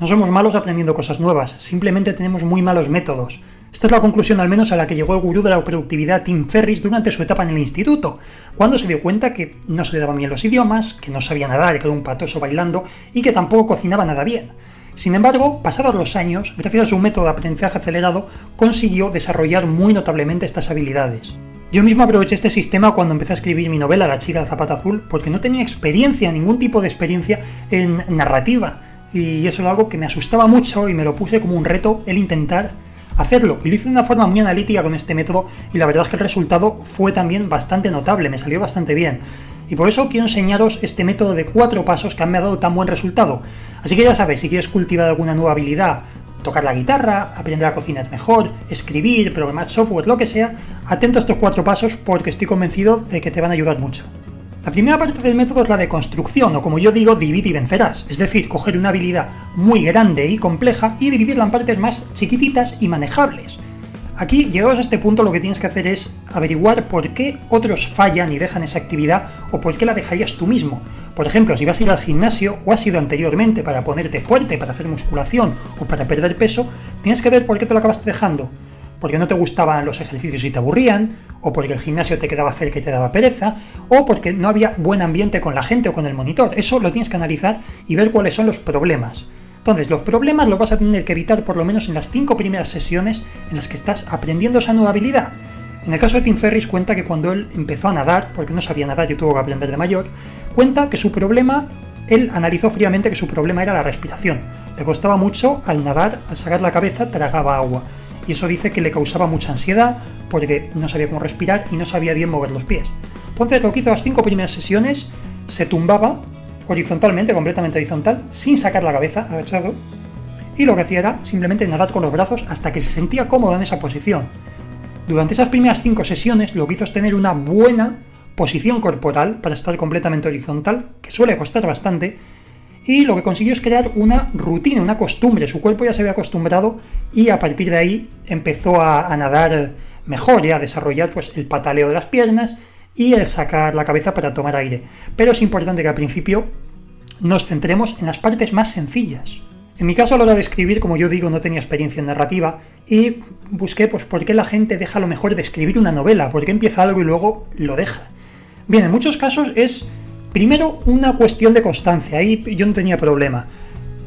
No somos malos aprendiendo cosas nuevas, simplemente tenemos muy malos métodos. Esta es la conclusión al menos a la que llegó el gurú de la productividad Tim Ferriss durante su etapa en el instituto, cuando se dio cuenta que no se le daban bien los idiomas, que no sabía nadar, que era un patoso bailando y que tampoco cocinaba nada bien. Sin embargo, pasados los años, gracias a su método de aprendizaje acelerado, consiguió desarrollar muy notablemente estas habilidades. Yo mismo aproveché este sistema cuando empecé a escribir mi novela La chica de zapato azul, porque no tenía experiencia, ningún tipo de experiencia en narrativa, y eso era algo que me asustaba mucho y me lo puse como un reto el intentar hacerlo. Y lo hice de una forma muy analítica con este método y la verdad es que el resultado fue también bastante notable, me salió bastante bien. Y por eso quiero enseñaros este método de 4 pasos que me ha dado tan buen resultado. Así que ya sabéis, si quieres cultivar alguna nueva habilidad, tocar la guitarra, aprender a cocinar mejor, escribir, programar software, lo que sea, atento a estos 4 pasos porque estoy convencido de que te van a ayudar mucho. La primera parte del método es la de construcción, o como yo digo, divide y vencerás, es decir, coger una habilidad muy grande y compleja y dividirla en partes más chiquititas y manejables. Aquí, llegados a este punto, lo que tienes que hacer es averiguar por qué otros fallan y dejan esa actividad o por qué la dejarías tú mismo. Por ejemplo, si vas a ir al gimnasio o has ido anteriormente para ponerte fuerte, para hacer musculación o para perder peso, tienes que ver por qué te lo acabaste dejando. Porque no te gustaban los ejercicios y te aburrían, o porque el gimnasio te quedaba cerca y te daba pereza, o porque no había buen ambiente con la gente o con el monitor. Eso lo tienes que analizar y ver cuáles son los problemas. Entonces, los problemas los vas a tener que evitar por lo menos en las 5 primeras sesiones en las que estás aprendiendo esa nueva habilidad. En el caso de Tim Ferriss cuenta que cuando él empezó a nadar, porque no sabía nadar y tuvo que aprender de mayor, cuenta que su problema, él analizó fríamente que su problema era la respiración. Le costaba mucho al nadar, al sacar la cabeza, tragaba agua. Y eso dice que le causaba mucha ansiedad porque no sabía cómo respirar y no sabía bien mover los pies. Entonces lo que hizo las 5 primeras sesiones, se tumbaba horizontalmente, completamente horizontal, sin sacar la cabeza, agachado, y lo que hacía era simplemente nadar con los brazos hasta que se sentía cómodo en esa posición. Durante esas primeras 5 sesiones lo que hizo es tener una buena posición corporal para estar completamente horizontal, que suele costar bastante, y lo que consiguió es crear una rutina, una costumbre. Su cuerpo ya se había acostumbrado y a partir de ahí empezó a nadar mejor y a desarrollar pues, el pataleo de las piernas y el sacar la cabeza para tomar aire. Pero es importante que al principio nos centremos en las partes más sencillas. En mi caso, a la hora de escribir, como yo digo, no tenía experiencia en narrativa y busqué pues, por qué la gente deja lo mejor de escribir una novela, por qué empieza algo y luego lo deja. Bien, en muchos casos es primero una cuestión de constancia, ahí yo no tenía problema.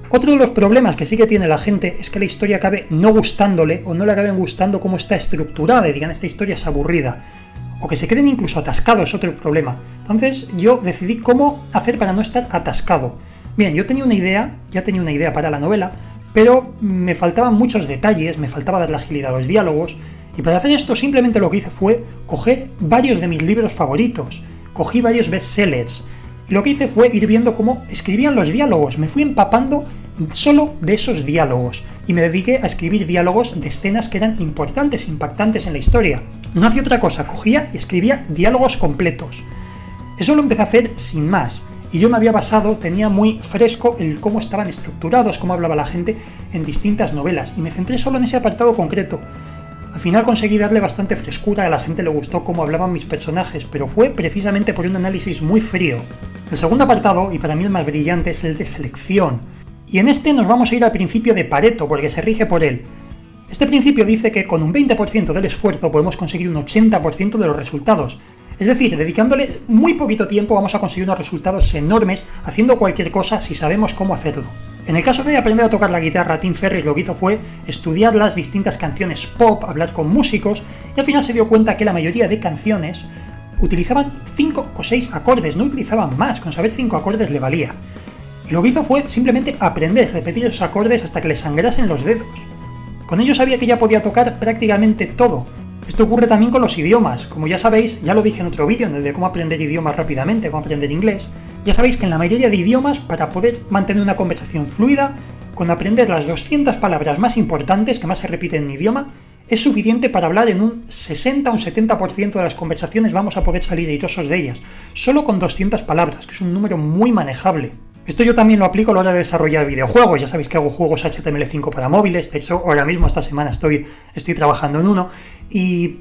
Otro de los problemas que sí que tiene la gente es que la historia acabe no gustándole o no le acaben gustando cómo está estructurada y digan esta historia es aburrida. O que se creen incluso atascados, es otro problema. Entonces yo decidí cómo hacer para no estar atascado. Bien, yo tenía una idea, ya tenía una idea para la novela, pero me faltaban muchos detalles, me faltaba dar la agilidad a los diálogos, y para hacer esto simplemente lo que hice fue coger varios de mis libros favoritos, cogí varios bestsellers, y lo que hice fue ir viendo cómo escribían los diálogos, me fui empapando solo de esos diálogos, y me dediqué a escribir diálogos de escenas que eran importantes, impactantes en la historia. No hacía otra cosa, cogía y escribía diálogos completos. Eso lo empecé a hacer sin más, y yo me había basado, tenía muy fresco el cómo estaban estructurados, cómo hablaba la gente en distintas novelas, y me centré solo en ese apartado concreto. Al final conseguí darle bastante frescura, a la gente le gustó cómo hablaban mis personajes, pero fue precisamente por un análisis muy frío. El segundo apartado, y para mí el más brillante, es el de selección. Y en este nos vamos a ir al principio de Pareto, porque se rige por él. Este principio dice que con un 20% del esfuerzo podemos conseguir un 80% de los resultados. Es decir, dedicándole muy poquito tiempo vamos a conseguir unos resultados enormes haciendo cualquier cosa si sabemos cómo hacerlo. En el caso de aprender a tocar la guitarra, Tim Ferriss lo que hizo fue estudiar las distintas canciones pop, hablar con músicos, y al final se dio cuenta que la mayoría de canciones utilizaban 5 o 6 acordes, no utilizaban más, con saber 5 acordes le valía. Y lo que hizo fue simplemente aprender, repetir esos acordes hasta que le sangrasen los dedos. Con ello sabía que ya podía tocar prácticamente todo. Esto ocurre también con los idiomas. Como ya sabéis, ya lo dije en otro vídeo de cómo aprender idiomas rápidamente, cómo aprender inglés, ya sabéis que en la mayoría de idiomas, para poder mantener una conversación fluida, con aprender las 200 palabras más importantes que más se repiten en un idioma, es suficiente para hablar en un 60 o un 70% de las conversaciones vamos a poder salir airosos de ellas, solo con 200 palabras, que es un número muy manejable. Esto yo también lo aplico a la hora de desarrollar videojuegos, ya sabéis que hago juegos HTML5 para móviles, de hecho ahora mismo esta semana estoy trabajando en uno y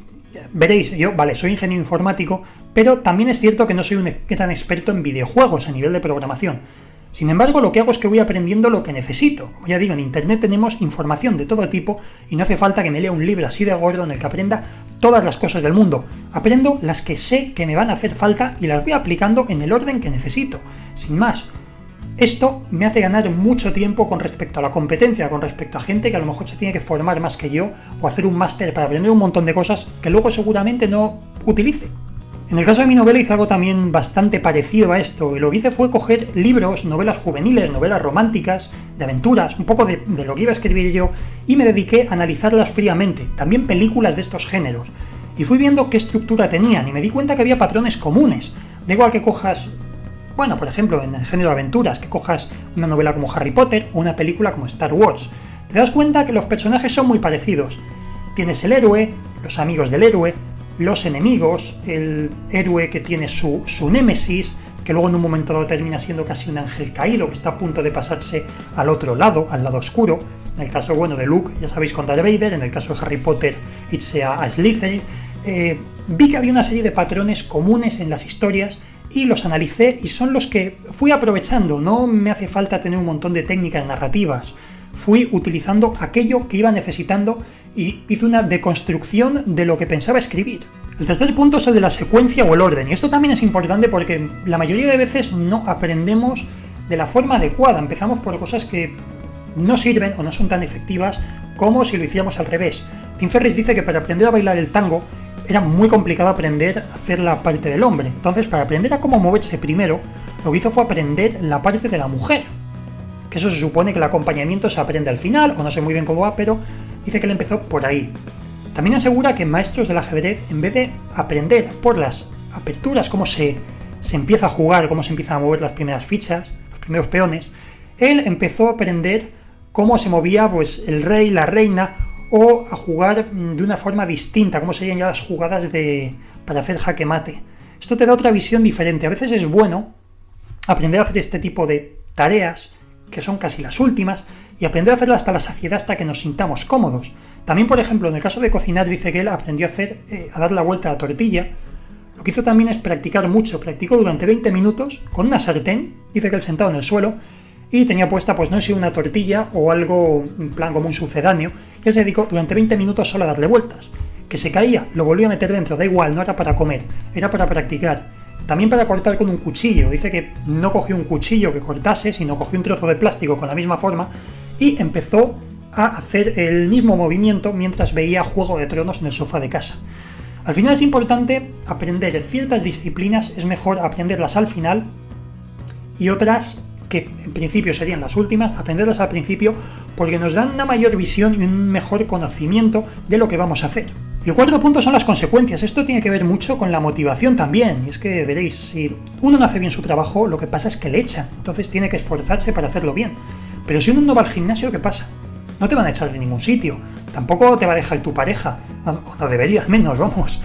veréis, yo soy ingeniero informático, pero también es cierto que no soy un gran experto en videojuegos a nivel de programación. Sin embargo, lo que hago es que voy aprendiendo lo que necesito. Como ya digo, en internet tenemos información de todo tipo y no hace falta que me lea un libro así de gordo en el que aprenda todas las cosas del mundo. Aprendo las que sé que me van a hacer falta y las voy aplicando en el orden que necesito, sin más. Esto me hace ganar mucho tiempo con respecto a la competencia, con respecto a gente que a lo mejor se tiene que formar más que yo o hacer un máster para aprender un montón de cosas que luego seguramente no utilice. En el caso de mi novela hice algo también bastante parecido a esto, y lo que hice fue coger libros, novelas juveniles, novelas románticas, de aventuras, un poco de lo que iba a escribir yo, y me dediqué a analizarlas fríamente, también películas de estos géneros, y fui viendo qué estructura tenían, y me di cuenta que había patrones comunes, da igual que cojas, bueno, por ejemplo, en el género de aventuras, que cojas una novela como Harry Potter o una película como Star Wars, te das cuenta que los personajes son muy parecidos. Tienes el héroe, los amigos del héroe, los enemigos, el héroe que tiene su némesis, que luego en un momento dado termina siendo casi un ángel caído, que está a punto de pasarse al otro lado, al lado oscuro. En el caso, bueno, de Luke, ya sabéis, con Darth Vader. En el caso de Harry Potter, irse a Slytherin. Vi que había una serie de patrones comunes en las historias y los analicé, y son los que fui aprovechando. No me hace falta tener un montón de técnicas narrativas. Fui utilizando aquello que iba necesitando y hice una deconstrucción de lo que pensaba escribir. El tercer punto es el de la secuencia o el orden, y esto también es importante porque la mayoría de veces no aprendemos de la forma adecuada. Empezamos por cosas que no sirven o no son tan efectivas como si lo hiciéramos al revés. Tim Ferriss dice que para aprender a bailar el tango era muy complicado aprender a hacer la parte del hombre. Entonces, para aprender a cómo moverse primero, lo que hizo fue aprender la parte de la mujer. Que eso se supone que el acompañamiento se aprende al final, o no sé muy bien cómo va, pero dice que él empezó por ahí. También asegura que maestros del ajedrez, en vez de aprender por las aperturas, cómo se empieza a jugar, cómo se empiezan a mover las primeras fichas, los primeros peones, él empezó a aprender cómo se movía pues, el rey, la reina, o a jugar de una forma distinta, cómo serían ya las jugadas para hacer jaque mate. Esto te da otra visión diferente. A veces es bueno aprender a hacer este tipo de tareas, que son casi las últimas, y aprender a hacerlas hasta la saciedad, hasta que nos sintamos cómodos. También, por ejemplo, en el caso de cocinar, dice que él aprendió a dar la vuelta a la tortilla. Lo que hizo también es practicar mucho. Practicó durante 20 minutos con una sartén, dice que él sentado en el suelo, y tenía puesta, pues no sé, una tortilla o algo en plan como un sucedáneo, y él se dedicó durante 20 minutos solo a darle vueltas. Que se caía, lo volvía a meter dentro, da igual, no era para comer, era para practicar. También para cortar con un cuchillo. Dice que no cogió un cuchillo que cortase, sino cogió un trozo de plástico con la misma forma y empezó a hacer el mismo movimiento mientras veía Juego de Tronos en el sofá de casa. Al final es importante aprender ciertas disciplinas, es mejor aprenderlas al final, y otras que en principio serían las últimas, aprenderlas al principio porque nos dan una mayor visión y un mejor conocimiento de lo que vamos a hacer. Y el cuarto punto son las consecuencias. Esto tiene que ver mucho con la motivación también. Y es que veréis, si uno no hace bien su trabajo, lo que pasa es que le echan. Entonces tiene que esforzarse para hacerlo bien. Pero si uno no va al gimnasio, ¿qué pasa? No te van a echar de ningún sitio. Tampoco te va a dejar tu pareja. O no deberías, menos, vamos.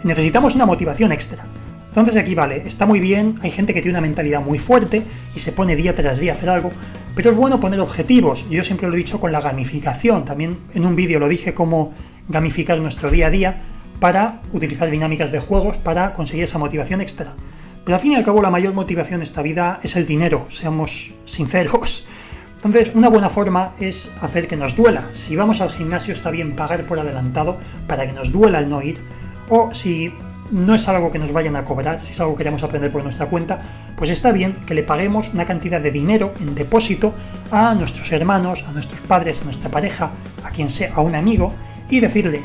Necesitamos una motivación extra. Entonces aquí vale, está muy bien, hay gente que tiene una mentalidad muy fuerte y se pone día tras día a hacer algo, pero es bueno poner objetivos. Yo siempre lo he dicho con la gamificación, también en un vídeo lo dije, cómo gamificar nuestro día a día para utilizar dinámicas de juegos para conseguir esa motivación extra. Pero al fin y al cabo la mayor motivación de esta vida es el dinero, seamos sinceros. Entonces una buena forma es hacer que nos duela. Si vamos al gimnasio está bien pagar por adelantado para que nos duela el no ir, o si no es algo que nos vayan a cobrar, si es algo que queremos aprender por nuestra cuenta, pues está bien que le paguemos una cantidad de dinero en depósito a nuestros hermanos, a nuestros padres, a nuestra pareja, a quien sea, a un amigo, y decirle,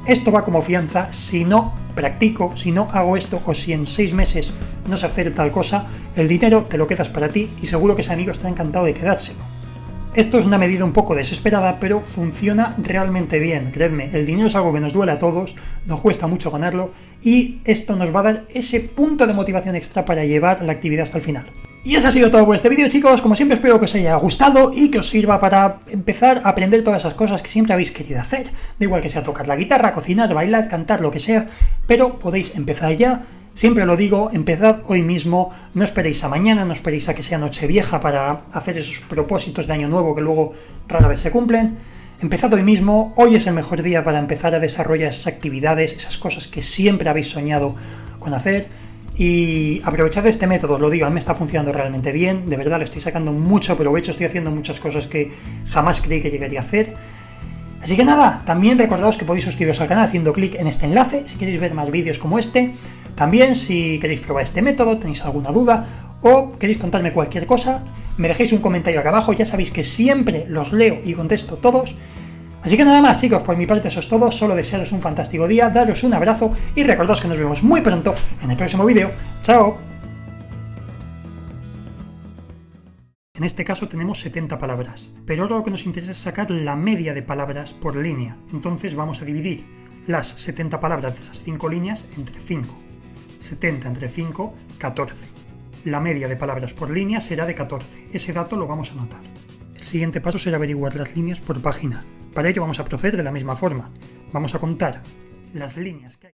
esto va como fianza, si no practico, si no hago esto, o si en 6 meses no sé hacer tal cosa, el dinero te lo quedas para ti y seguro que ese amigo está encantado de quedárselo. Esto es una medida un poco desesperada, pero funciona realmente bien, creedme, el dinero es algo que nos duele a todos, nos cuesta mucho ganarlo y esto nos va a dar ese punto de motivación extra para llevar la actividad hasta el final. Y eso ha sido todo por este vídeo, chicos. Como siempre espero que os haya gustado y que os sirva para empezar a aprender todas esas cosas que siempre habéis querido hacer. Da igual que sea tocar la guitarra, cocinar, bailar, cantar, lo que sea, pero podéis empezar ya. Siempre lo digo, empezad hoy mismo, no esperéis a mañana, no esperéis a que sea Nochevieja para hacer esos propósitos de año nuevo que luego rara vez se cumplen. Empezad hoy mismo, hoy es el mejor día para empezar a desarrollar esas actividades, esas cosas que siempre habéis soñado con hacer. y aprovechad este método, os lo digo, a mí me está funcionando realmente bien, de verdad le estoy sacando mucho provecho, estoy haciendo muchas cosas que jamás creí que llegaría a hacer. Así que nada, también recordaos que podéis suscribiros al canal haciendo clic en este enlace si queréis ver más vídeos como este. También si queréis probar este método, tenéis alguna duda o queréis contarme cualquier cosa, me dejéis un comentario acá abajo, ya sabéis que siempre los leo y contesto todos. Así que nada más chicos, por mi parte eso es todo, solo desearos un fantástico día, daros un abrazo y recordaos que nos vemos muy pronto en el próximo vídeo. ¡Chao! En este caso tenemos 70 palabras, pero ahora lo que nos interesa es sacar la media de palabras por línea. Entonces vamos a dividir las 70 palabras de esas 5 líneas entre 5. 70 entre 5, 14. La media de palabras por línea será de 14. Ese dato lo vamos a anotar. El siguiente paso será averiguar las líneas por página. Para ello vamos a proceder de la misma forma. Vamos a contar las líneas que hay.